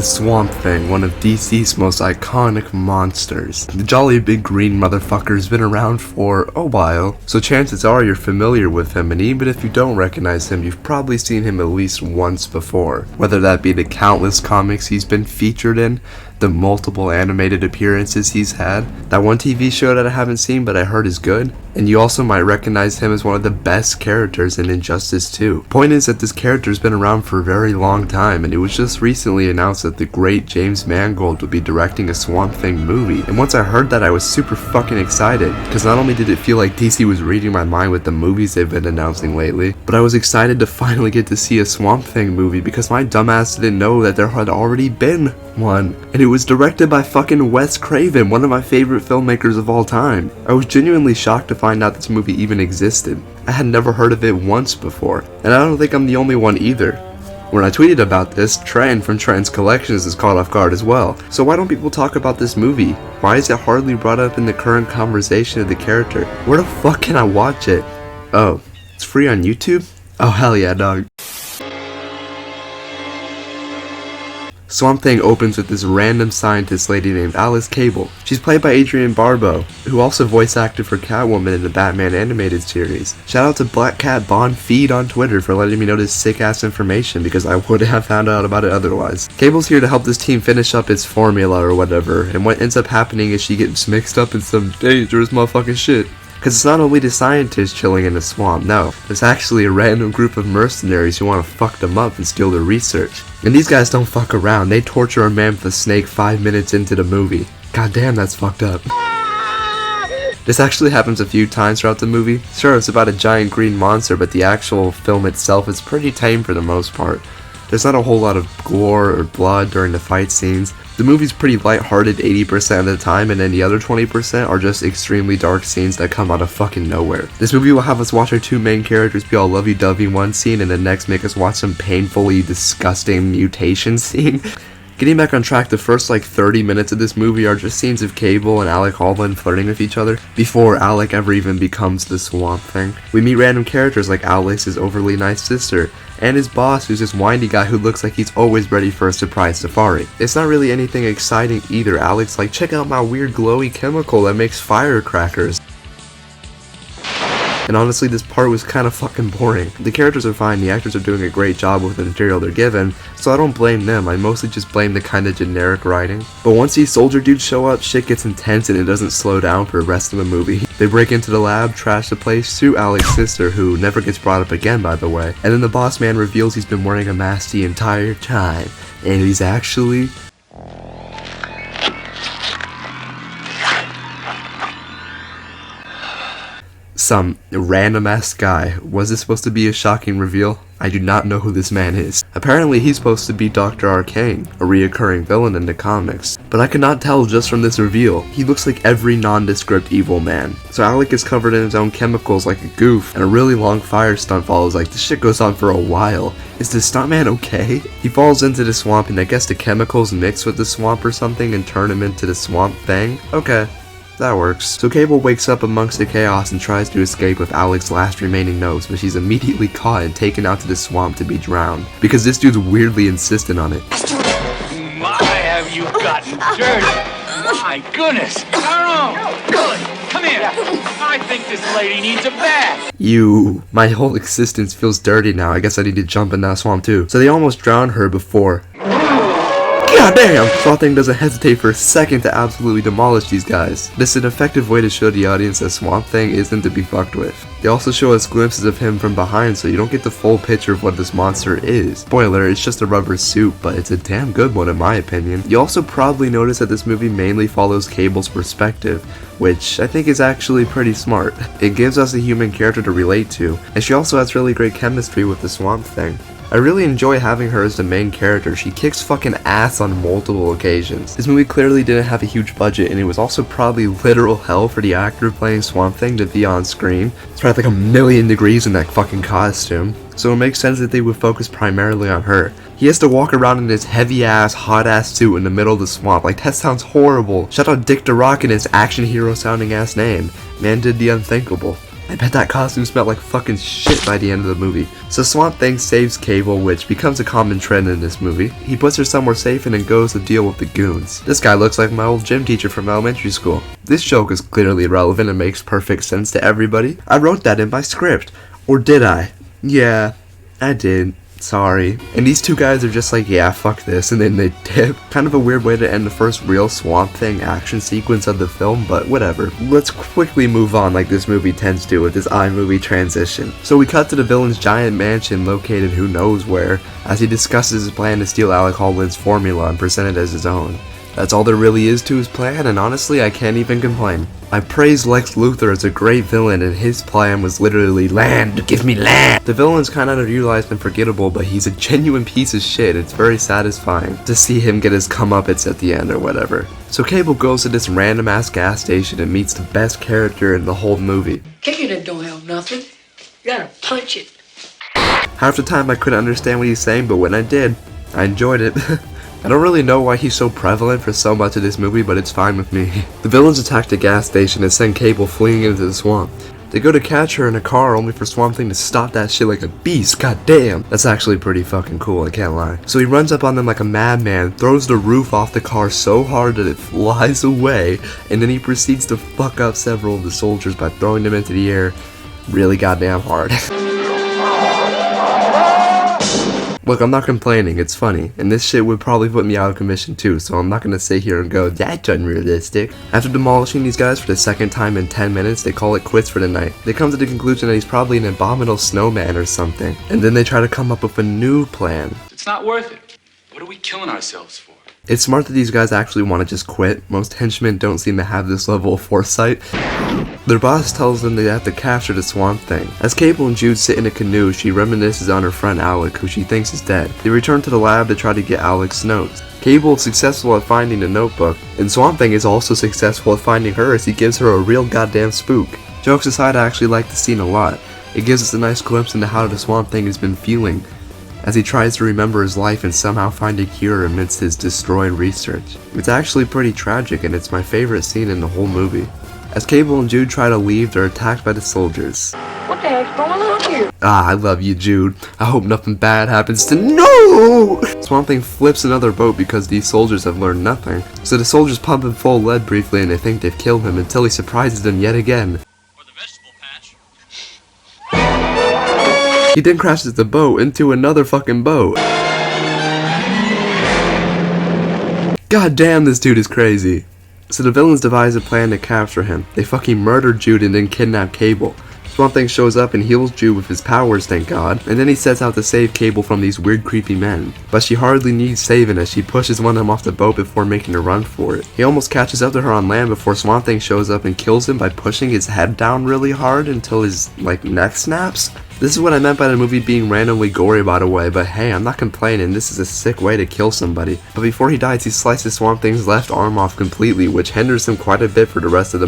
Swamp Thing, one of DC's most iconic monsters. The jolly big green motherfucker's been around for a while, so chances are you're familiar with him, and even if you don't recognize him, you've probably seen him at least once before. Whether that be the countless comics he's been featured in, the multiple animated appearances he's had, that one TV show that I haven't seen but I heard is good, and you also might recognize him as one of the best characters in Injustice 2. Point is that this character's been around for a very long time, and it was just recently announced that the great James Mangold would be directing a Swamp Thing movie. And once I heard that, I was super fucking excited, because not only did it feel like DC was reading my mind with the movies they've been announcing lately, but I was excited to finally get to see a Swamp Thing movie because my dumbass didn't know that there had already been one. And it was directed by fucking Wes Craven, one of my favorite filmmakers of all time. I was genuinely shocked to find out this movie even existed. I had never heard of it once before, and I don't think I'm the only one either. When I tweeted about this, Trent from Trent's Collections is caught off guard as well. So why don't people talk about this movie? Why is it hardly brought up in the current conversation of the character? Where the fuck can I watch it? Oh, it's free on YouTube? Oh hell yeah, dog. Swamp Thing opens with this random scientist lady named Alice Cable. She's played by Adrienne Barbeau, who also voice acted for Catwoman in the Batman animated series. Shout out to Black Cat Bond Feed on Twitter for letting me know this sick ass information because I wouldn't have found out about it otherwise. Cable's here to help this team finish up its formula or whatever, and what ends up happening is she gets mixed up in some dangerous motherfucking shit. Because it's not only the scientists chilling in the swamp, no. There's actually a random group of mercenaries who want to fuck them up and steal their research. And these guys don't fuck around, they torture a man with a snake 5 minutes into the movie. God damn, that's fucked up. This actually happens a few times throughout the movie. Sure, it's about a giant green monster, but the actual film itself is pretty tame for the most part. There's not a whole lot of gore or blood during the fight scenes. The movie's pretty lighthearted 80% of the time, and then the other 20% are just extremely dark scenes that come out of fucking nowhere. This movie will have us watch our two main characters be all lovey-dovey one scene, and the next make us watch some painfully disgusting mutation scene. Getting back on track, the first 30 minutes of this movie are just scenes of Cable and Alec Holland flirting with each other, before Alec ever even becomes the Swamp Thing. We meet random characters like Alex, his overly nice sister, and his boss, who's this whiny guy who looks like he's always ready for a surprise safari. It's not really anything exciting either. Alex check out my weird glowy chemical that makes firecrackers. And honestly, this part was kind of fucking boring. The characters are fine, the actors are doing a great job with the material they're given, so I don't blame them, I mostly just blame the kinda generic writing. But once these soldier dudes show up, shit gets intense and it doesn't slow down for the rest of the movie. They break into the lab, trash the place, sue Alex's sister, who never gets brought up again by the way, and then the boss man reveals he's been wearing a mask the entire time, and he's actually some random ass guy. Was this supposed to be a shocking reveal? I do not know who this man is. Apparently he's supposed to be Dr. Arcane, a reoccurring villain in the comics, but I could not tell just from this reveal. He looks like every nondescript evil man. So Alec is covered in his own chemicals like a goof, and a really long fire stunt follows. This shit goes on for a while. Is the stuntman okay? He falls into the swamp and I guess the chemicals mix with the swamp or something and turn him into the Swamp Thing? Okay. That works. So Cable wakes up amongst the chaos and tries to escape with Alec's last remaining notes, but she's immediately caught and taken out to the swamp to be drowned, because this dude's weirdly insistent on it. My, have you gotten dirty! My goodness! Oh, good! Come here! I think this lady needs a bath! My whole existence feels dirty now. I guess I need to jump in that swamp too. So they almost drowned her before. God damn! Swamp Thing doesn't hesitate for a second to absolutely demolish these guys. This is an effective way to show the audience that Swamp Thing isn't to be fucked with. They also show us glimpses of him from behind so you don't get the full picture of what this monster is. Spoiler, it's just a rubber suit, but it's a damn good one in my opinion. You also probably notice that this movie mainly follows Cable's perspective, which I think is actually pretty smart. It gives us a human character to relate to, and she also has really great chemistry with the Swamp Thing. I really enjoy having her as the main character. She kicks fucking ass on multiple occasions. This movie clearly didn't have a huge budget, and it was also probably literal hell for the actor playing Swamp Thing to be on screen. It's probably like 1,000,000 degrees in that fucking costume, so it makes sense that they would focus primarily on her. He has to walk around in this heavy ass, hot ass suit in the middle of the swamp. That sounds horrible. Shout out Dick DeRock and his action hero sounding ass name. Man did the unthinkable. I bet that costume smelled like fucking shit by the end of the movie. So Swamp Thing saves Cable, which becomes a common trend in this movie. He puts her somewhere safe and then goes to deal with the goons. This guy looks like my old gym teacher from elementary school. This joke is clearly irrelevant and makes perfect sense to everybody. I wrote that in my script. Or did I? Yeah, I did. Sorry. And these two guys are just like, yeah, fuck this, and then they dip. Kind of a weird way to end the first real Swamp Thing action sequence of the film, but whatever. Let's quickly move on like this movie tends to with this iMovie transition. So we cut to the villain's giant mansion located who knows where, as he discusses his plan to steal Alec Holland's formula and present it as his own. That's all there really is to his plan, and honestly, I can't even complain. I praise Lex Luthor as a great villain, and his plan was literally land, give me land! The villain's kinda underutilized and forgettable, but he's a genuine piece of shit. It's very satisfying to see him get his comeuppance at the end or whatever. So Cable goes to this random ass gas station and meets the best character in the whole movie. Kicking it don't help nothing. You gotta punch it. Half the time I couldn't understand what he's saying, but when I did, I enjoyed it. I don't really know why he's so prevalent for so much of this movie, but it's fine with me. The villains attack the gas station and send Cable fleeing into the swamp. They go to catch her in a car only for Swamp Thing to stop that shit like a beast, goddamn. That's actually pretty fucking cool, I can't lie. So he runs up on them like a madman, throws the roof off the car so hard that it flies away, and then he proceeds to fuck up several of the soldiers by throwing them into the air really goddamn hard. Look, I'm not complaining, it's funny, and this shit would probably put me out of commission too, so I'm not gonna sit here and go, that's unrealistic. After demolishing these guys for the second time in 10 minutes, they call it quits for the night. They come to the conclusion that he's probably an abominable snowman or something, and then they try to come up with a new plan. It's not worth it. What are we killing ourselves for? It's smart that these guys actually want to just quit. Most henchmen don't seem to have this level of foresight. Their boss tells them they have to capture the Swamp Thing. As Cable and Jude sit in a canoe, she reminisces on her friend Alec, who she thinks is dead. They return to the lab to try to get Alec's notes. Cable is successful at finding the notebook, and Swamp Thing is also successful at finding her as he gives her a real goddamn spook. Jokes aside, I actually like the scene a lot. It gives us a nice glimpse into how the Swamp Thing has been feeling, as he tries to remember his life and somehow find a cure amidst his destroyed research. It's actually pretty tragic, and it's my favorite scene in the whole movie. As Cable and Jude try to leave, they're attacked by the soldiers. What the heck's going on here? Ah, I love you, Jude. I hope nothing bad happens to— No! Swamp Thing flips another boat because these soldiers have learned nothing. So the soldiers pump him full lead briefly and they think they've killed him until he surprises them yet again. He then crashes the boat into another fucking boat. God damn, this dude is crazy. So the villains devise a plan to capture him. They fucking murder Jude and then kidnap Cable. Swamp Thing shows up and heals Jude with his powers, thank God, and then he sets out to save Cable from these weird creepy men. But she hardly needs saving as she pushes one of them off the boat before making a run for it. He almost catches up to her on land before Swamp Thing shows up and kills him by pushing his head down really hard until his, neck snaps. This is what I meant by the movie being randomly gory, by the way, but hey, I'm not complaining, this is a sick way to kill somebody. But before he dies, he slices Swamp Thing's left arm off completely, which hinders him quite a bit for the rest of the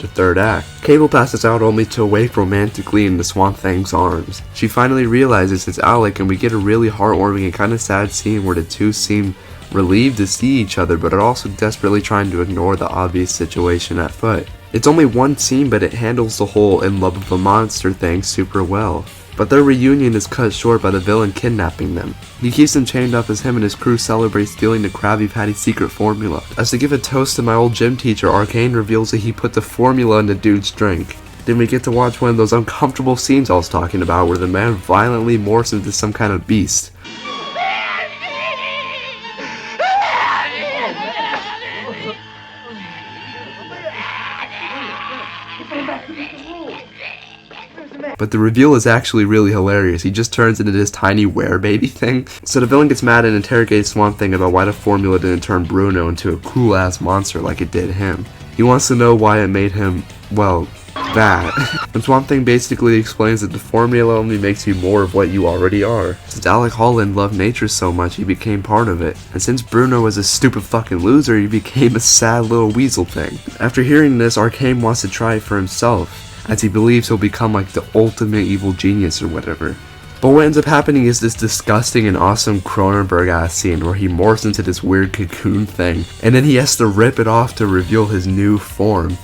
third act. Cable passes out only to wake romantically in the Swamp Thing's arms. She finally realizes it's Alec, and we get a really heartwarming and kind of sad scene where the two seem relieved to see each other, but are also desperately trying to ignore the obvious situation at foot. It's only one scene, but it handles the whole in love with a monster thing super well. But their reunion is cut short by the villain kidnapping them. He keeps them chained up as him and his crew celebrate stealing the Krabby Patty's secret formula. As to give a toast to my old gym teacher, Arcane reveals that he put the formula in the dude's drink. Then we get to watch one of those uncomfortable scenes I was talking about where the man violently morphs into some kind of beast. But the reveal is actually really hilarious. He just turns into this tiny werebaby thing. So the villain gets mad and interrogates Swamp Thing about why the formula didn't turn Bruno into a cool-ass monster like it did him. He wants to know why it made him, well, that. And Swamp Thing basically explains that the formula only makes you more of what you already are. Since Alec Holland loved nature so much, he became part of it. And since Bruno was a stupid fucking loser, he became a sad little weasel thing. After hearing this, Arcane wants to try it for himself, as he believes he'll become like the ultimate evil genius or whatever. But what ends up happening is this disgusting and awesome Cronenberg-ass scene where he morphs into this weird cocoon thing, and then he has to rip it off to reveal his new form.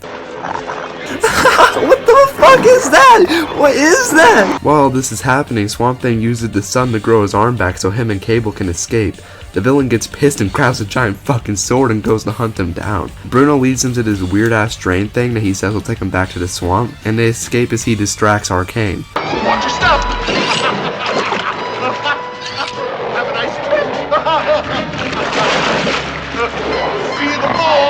fuck is that? What is that? While this is happening, Swamp Thing uses the sun to grow his arm back so him and Cable can escape. The villain gets pissed and grabs a giant fucking sword and goes to hunt him down. Bruno leads him to this weird ass drain thing that he says will take him back to the swamp, and they escape as he distracts Arcane. Watch your step! Have a nice trip! See the ball!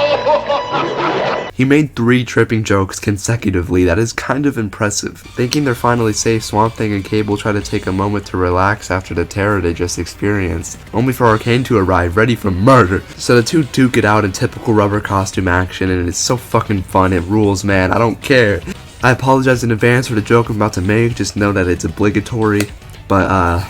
He made 3 tripping jokes consecutively. That is kind of impressive. Thinking they're finally safe, Swamp Thing and Cable try to take a moment to relax after the terror they just experienced, only for Arcane to arrive ready for murder. So the two duke it out in typical rubber costume action, and it's so fucking fun. It rules, man. I don't care. I apologize in advance for the joke I'm about to make. Just know that it's obligatory. But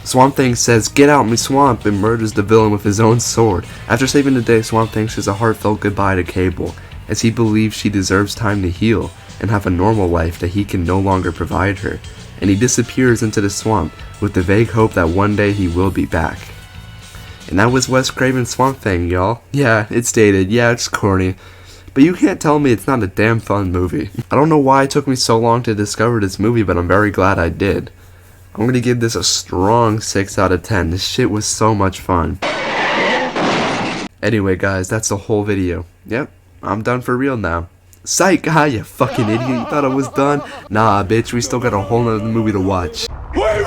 Swamp Thing says, "Get out me swamp," and murders the villain with his own sword. After saving the day, Swamp Thing says a heartfelt goodbye to Cable, as he believes she deserves time to heal and have a normal life that he can no longer provide her, and he disappears into the swamp with the vague hope that one day he will be back. And that was Wes Craven's Swamp Thing, y'all. Yeah, it's dated, yeah, it's corny, but you can't tell me it's not a damn fun movie. I don't know why it took me so long to discover this movie, but I'm very glad I did. I'm gonna give this a strong 6 out of 10. This shit was so much fun. Anyway guys, that's the whole video. Yep, I'm done for real now. Psych, you fucking idiot, you thought I was done? Nah, bitch, we still got a whole nother movie to watch. Wait.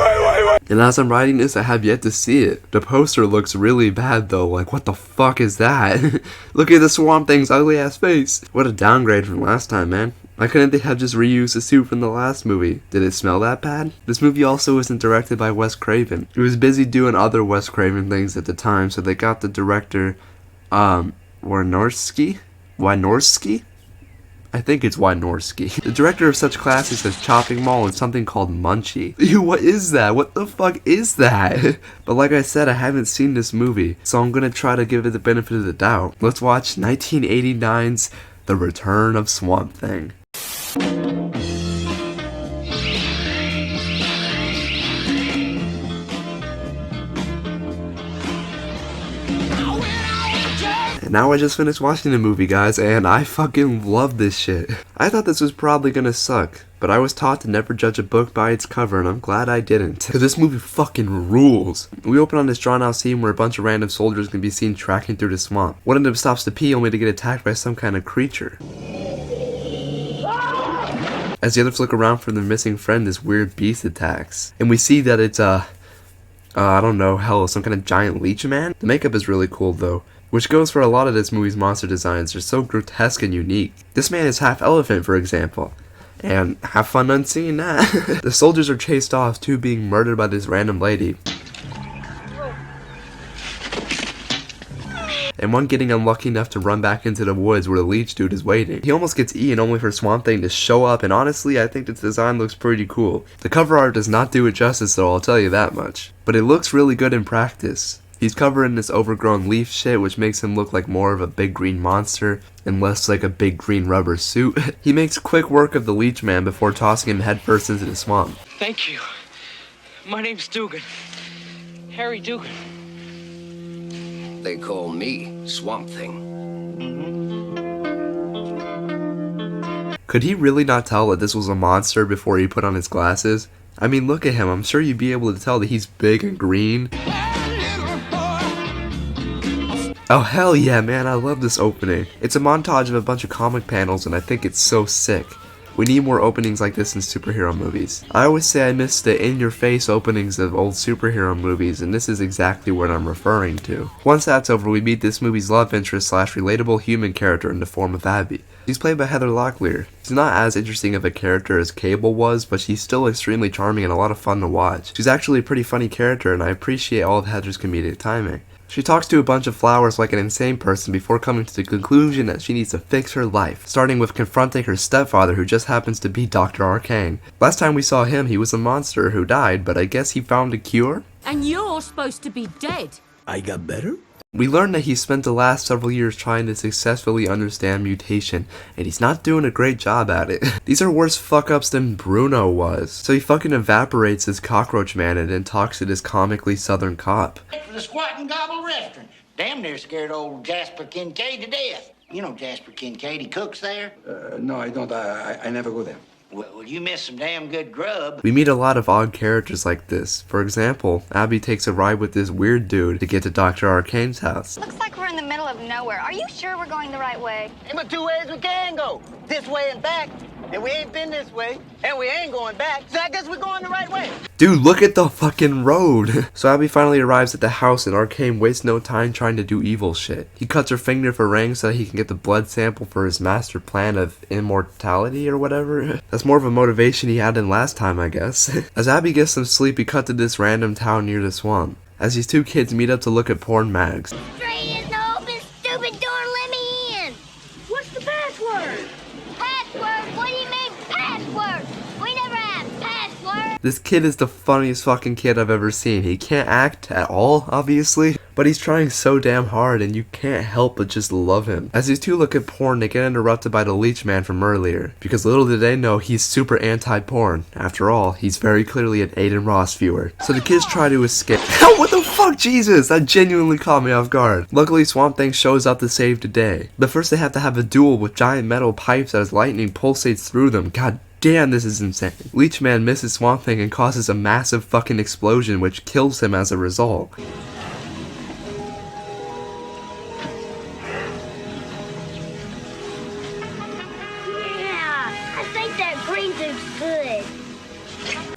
And as I'm writing this, I have yet to see it. The poster looks really bad though, like what the fuck is that? Look at the Swamp Thing's ugly ass face. What a downgrade from last time, man. Why couldn't they have just reused the suit from the last movie? Did it smell that bad? This movie also isn't directed by Wes Craven. He was busy doing other Wes Craven things at the time, so they got the director, Wynorski? I think it's Wynorski. The director of such classics as Chopping Mall and something called Munchie. Ew, what is that? What the fuck is that? But like I said, I haven't seen this movie, so I'm gonna try to give it the benefit of the doubt. Let's watch 1989's The Return of Swamp Thing. And now I just finished watching the movie, guys, and I fucking love this shit. I thought this was probably gonna suck, but I was taught to never judge a book by its cover, and I'm glad I didn't. Cause this movie fucking rules. We open on this drawn out scene where a bunch of random soldiers can be seen tracking through the swamp. One of them stops to pee only to get attacked by some kind of creature. As the others look around for their missing friend, this weird beast attacks. And we see that it's I don't know, hell, some kind of giant leech man? The makeup is really cool though, which goes for a lot of this movie's monster designs. They're so grotesque and unique. This man is half elephant, for example. And have fun unseeing that. The soldiers are chased off, two being murdered by this random lady. And one getting unlucky enough to run back into the woods where the leech dude is waiting. He almost gets eaten only for Swamp Thing to show up, and honestly, I think this design looks pretty cool. The cover art does not do it justice though, I'll tell you that much. But it looks really good in practice. He's covered in this overgrown leaf shit, which makes him look like more of a big green monster and less like a big green rubber suit. He makes quick work of the leech man before tossing him headfirst into the swamp. Thank you. My name's Dugan. Harry Dugan. They call me Swamp Thing. Could he really not tell that this was a monster before he put on his glasses? I mean, look at him. I'm sure you'd be able to tell that he's big and green. Oh hell yeah, man, I love this opening. It's a montage of a bunch of comic panels and I think it's so sick. We need more openings like this in superhero movies. I always say I miss the in-your-face openings of old superhero movies, and this is exactly what I'm referring to. Once that's over, we meet this movie's love interest / relatable human character in the form of Abby. She's played by Heather Locklear. She's not as interesting of a character as Cable was, but she's still extremely charming and a lot of fun to watch. She's actually a pretty funny character, and I appreciate all of Heather's comedic timing. She talks to a bunch of flowers like an insane person before coming to the conclusion that she needs to fix her life, starting with confronting her stepfather who just happens to be Dr. Arcane. Last time we saw him, he was a monster who died, but I guess he found a cure? And you're supposed to be dead. I got better? We learned that he spent the last several years trying to successfully understand mutation, and he's not doing a great job at it. These are worse fuck-ups than Bruno was. So he fucking evaporates his cockroach man and then talks to this comically southern cop. For the Squat and Gobble restaurant. Damn near scared old Jasper Kincaid to death. You know Jasper Kincaid, he cooks there. No, I don't. I never go there. Well, you missed some damn good grub. We meet a lot of odd characters like this. For example, Abby takes a ride with this weird dude to get to Dr. Arcane's house. Looks like we're in the middle of nowhere. Are you sure we're going the right way? Ain't but two ways we can go. This way and back. And we ain't been this way. And we ain't going back. So I guess we're going the right way. Dude, look at the fucking road! So Abby finally arrives at the house and Arcane wastes no time trying to do evil shit. He cuts her finger for ring so that he can get the blood sample for his master plan of immortality or whatever. That's more of a motivation he had than last time, I guess. As Abby gets some sleep, we cut to this random town near the swamp. As these two kids meet up to look at porn mags. Straight is the open, stupid door, let me in! What's the password? Password? What do you mean password? We never have password! This kid is the funniest fucking kid I've ever seen. He can't act at all, obviously, but he's trying so damn hard and you can't help but just love him. As these two look at porn, they get interrupted by the leech man from earlier, because little did they know he's super anti-porn. After all, he's very clearly an Aiden Ross viewer. So the kids try to escape. What the fuck, Jesus? That genuinely caught me off guard. Luckily, Swamp Thing shows up to save the day. But first they have to have a duel with giant metal pipes as lightning pulsates through them. God damn, this is insane. Leech Man misses Swamp Thing and causes a massive fucking explosion which kills him as a result. Yeah, I think that green dude's good.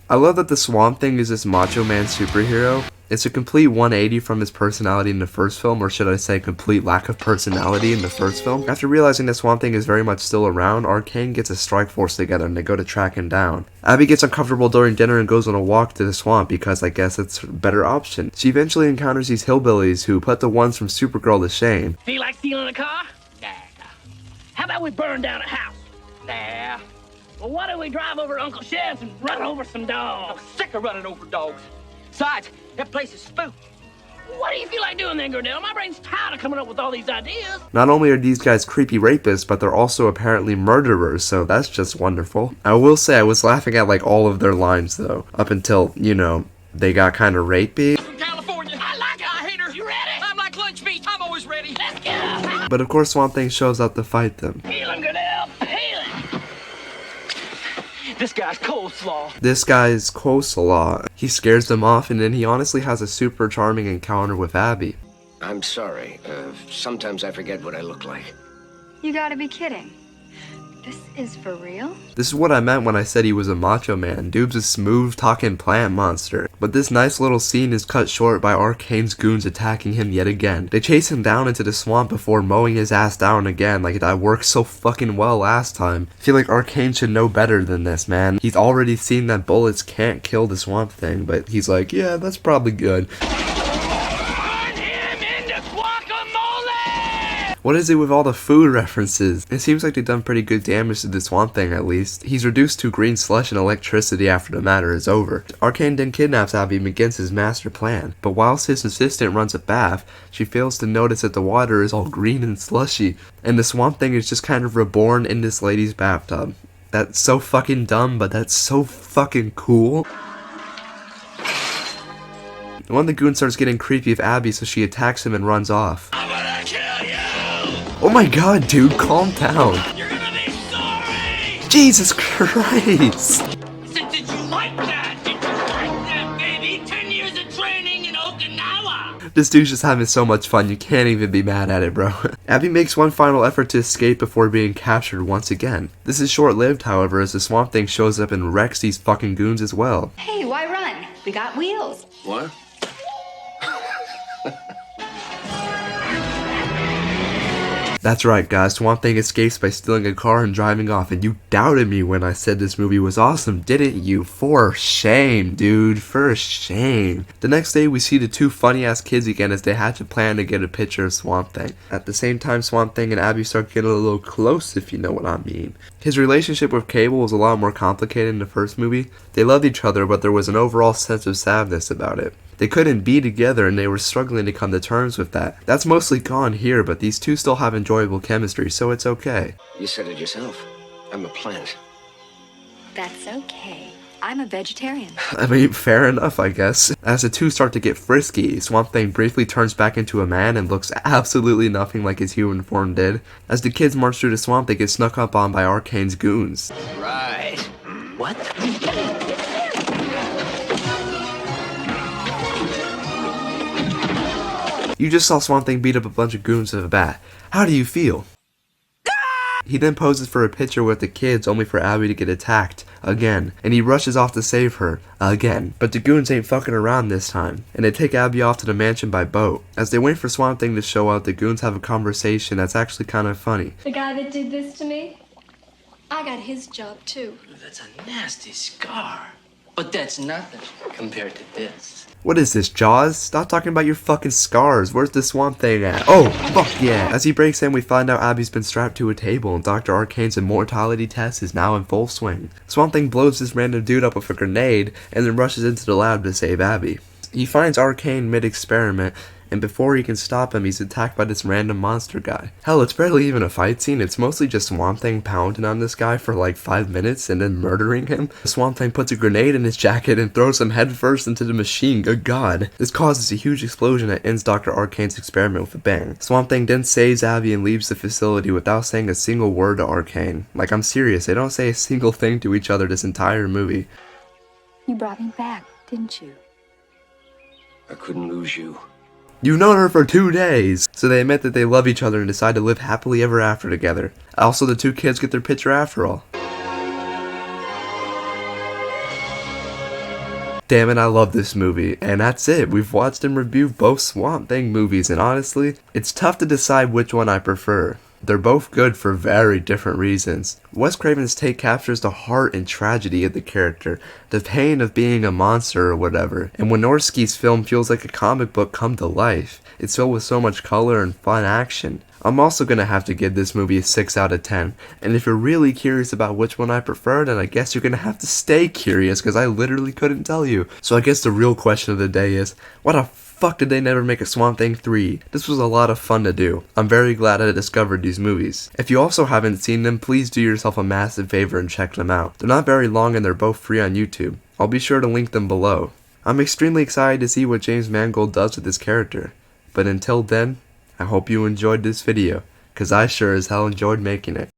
I love that the Swamp Thing is this Macho Man superhero. It's a complete 180 from his personality in the first film, or should I say complete lack of personality in the first film. After realizing that Swamp Thing is very much still around, Arcane gets a strike force together and they go to track him down. Abby gets uncomfortable during dinner and goes on a walk to the swamp because I guess it's a better option. She eventually encounters these hillbillies who put the ones from Supergirl to shame. Feel like stealing a car? Nah. How about we burn down a house? Nah. Well, why don't we drive over Uncle Shed's and run over some dogs? I'm sick of running over dogs. Besides, that place is spooky. What do you feel like doing then, Gordell? My brain's tired of coming up with all these ideas. Not only are these guys creepy rapists, but they're also apparently murderers, so that's just wonderful. I will say I was laughing at like all of their lines though, up until, you know, they got kind of rapey. From California. I like her. I hate her. You ready? I'm like lunch meat. I'm always ready. Let's get up. But of course Swamp Thing shows up to fight them. Peel him, Gordell. Peel him. This guy's coleslaw. This guy's coleslaw. He scares them off and then he honestly has a super charming encounter with Abby. I'm sorry. Sometimes I forget what I look like. You gotta be kidding. This is for real? This is what I meant when I said he was a macho man. Dude's a smooth talking plant monster. But this nice little scene is cut short by Arcane's goons attacking him yet again. They chase him down into the swamp before mowing his ass down again, like that worked so fucking well last time. I feel like Arcane should know better than this, man. He's already seen that bullets can't kill the Swamp Thing, but he's like, yeah, that's probably good. What is it with all the food references? It seems like they've done pretty good damage to the Swamp Thing at least. He's reduced to green slush and electricity after the matter is over. Arcane then kidnaps Abby and begins his master plan. But whilst his assistant runs a bath, she fails to notice that the water is all green and slushy. And the Swamp Thing is just kind of reborn in this lady's bathtub. That's so fucking dumb, but that's so fucking cool. One of the goons starts getting creepy with Abby, so she attacks him and runs off. Oh my god, dude, calm down. You're gonna be sorry. Jesus Christ. Did you like that? Did you like that, baby? 10 years of training in Okinawa. This dude's just having so much fun, you can't even be mad at it, bro. Abby makes one final effort to escape before being captured once again. This is short-lived, however, as the Swamp Thing shows up and wrecks these fucking goons as well. Hey, why run? We got wheels. What? That's right, guys, Swamp Thing escapes by stealing a car and driving off, and you doubted me when I said this movie was awesome, didn't you? For shame, dude, for shame. The next day, we see the two funny-ass kids again as they hatch a plan to get a picture of Swamp Thing. At the same time, Swamp Thing and Abby start getting a little close, if you know what I mean. His relationship with Cable was a lot more complicated in the first movie. They loved each other, but there was an overall sense of sadness about it. They couldn't be together and they were struggling to come to terms with that. That's mostly gone here, but these two still have enjoyable chemistry, so it's okay. You said it yourself. I'm a plant. That's okay. I'm a vegetarian. I mean, fair enough, I guess. As the two start to get frisky, Swamp Thing briefly turns back into a man and looks absolutely nothing like his human form did. As the kids march through the swamp, they get snuck up on by Arcane's goons. Right. What? You just saw Swamp Thing beat up a bunch of goons with a bat. How do you feel? He then poses for a picture with the kids only for Abby to get attacked again, and he rushes off to save her again. But the goons ain't fucking around this time, and they take Abby off to the mansion by boat. As they wait for Swamp Thing to show up, the goons have a conversation that's actually kind of funny. The guy that did this to me, I got his job too. That's a nasty scar. But that's nothing compared to this. What is this, Jaws? Stop talking about your fucking scars. Where's the Swamp Thing at? Oh, fuck yeah. As he breaks in, we find out Abby's been strapped to a table and Dr. Arcane's immortality test is now in full swing. Swamp Thing blows this random dude up with a grenade and then rushes into the lab to save Abby. He finds Arcane mid-experiment, and before he can stop him, he's attacked by this random monster guy. Hell, it's barely even a fight scene, it's mostly just Swamp Thing pounding on this guy for like 5 minutes and then murdering him. Swamp Thing puts a grenade in his jacket and throws him headfirst into the machine, good god. This causes a huge explosion that ends Dr. Arcane's experiment with a bang. Swamp Thing then saves Abby and leaves the facility without saying a single word to Arcane. Like, I'm serious, they don't say a single thing to each other this entire movie. You brought me back, didn't you? I couldn't lose you. You've known her for 2 days! So they admit that they love each other and decide to live happily ever after together. Also, the two kids get their picture after all. Damn it, I love this movie. And that's it. We've watched and reviewed both Swamp Thing movies, and honestly, it's tough to decide which one I prefer. They're both good for very different reasons. Wes Craven's take captures the heart and tragedy of the character, the pain of being a monster or whatever, and Wynorski's film feels like a comic book come to life. It's filled with so much color and fun action. I'm also gonna have to give this movie a 6 out of 10, and if you're really curious about which one I prefer, then I guess you're gonna have to stay curious, because I literally couldn't tell you. So I guess the real question of the day is, why the fuck did they never make a Swamp Thing 3? This was a lot of fun to do. I'm very glad I discovered these movies. If you also haven't seen them, please do yourself a massive favor and check them out. They're not very long and they're both free on YouTube. I'll be sure to link them below. I'm extremely excited to see what James Mangold does with this character. But until then, I hope you enjoyed this video, cause I sure as hell enjoyed making it.